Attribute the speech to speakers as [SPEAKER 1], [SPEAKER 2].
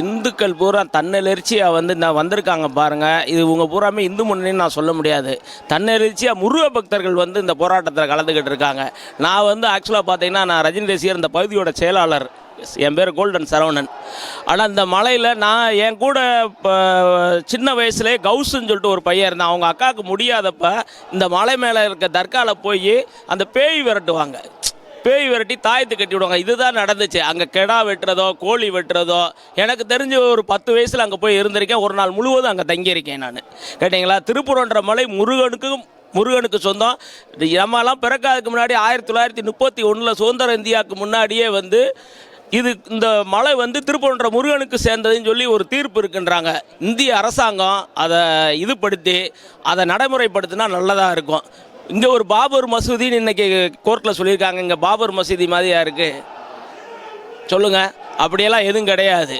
[SPEAKER 1] இந்துக்கள் பூரா தன்னெழுச்சியாக வந்து இந்த வந்திருக்காங்க பாருங்கள். இது இவங்க பூராமே இந்து முன்னணின்னு நான் சொல்ல முடியாது. தன்னெழுச்சியாக முருக பக்தர்கள் வந்து இந்த போராட்டத்தில் கலந்துக்கிட்டு இருக்காங்க. நான் வந்து ஆக்சுவலாக பார்த்தீங்கன்னா நான் ரஜினி ரசிகர், இந்த பகுதியோட செயலாளர். என் பேர் கோல்டன் சரவணன். ஆனால் இந்த மலையில் நான் என் கூட இப்போ சின்ன வயசுலேயே கவுசுன்னு சொல்லிட்டு ஒரு பையன் இருந்தான். அவங்க அக்காவுக்கு முடியாதப்ப இந்த மலை மேலே இருக்க தர்காவில் போய் அந்த பேய் விரட்டுவாங்க. பேய் விரட்டி தாயத்து கட்டி விடுவாங்க. இதுதான் நடந்துச்சு. அங்கே கெடா வெட்டுறதோ கோழி வெட்டுறதோ எனக்கு தெரிஞ்ச ஒரு 10 வயசில் அங்கே போய் இருந்திருக்கேன். ஒரு நாள் முழுவதும் அங்கே தங்கியிருக்கேன் நான். கேட்டிங்களா, திருப்பூரன்ற மலை முருகனுக்கு சொந்தம். நம்மலாம் பிறக்காதுக்கு முன்னாடி 1931 சுதந்திர இந்தியாவுக்கு முன்னாடியே வந்து இந்த மலை வந்து திருப்பூரன்ற முருகனுக்கு சேர்ந்ததுன்னு சொல்லி ஒரு தீர்ப்பு இருக்குன்றாங்க. இந்திய அரசாங்கம் அதை இதுபடுத்தி அதை நடைமுறைப்படுத்தினா நல்லதாக இருக்கும். இங்கே ஒரு பாபர் மசூதின்னு இன்றைக்கி கோர்ட்டில் சொல்லியிருக்காங்க. இங்கே பாபர் மசூதி மாதிரியா இருக்குது? சொல்லுங்கள். அப்படியெல்லாம் எதுவும் கிடையாது.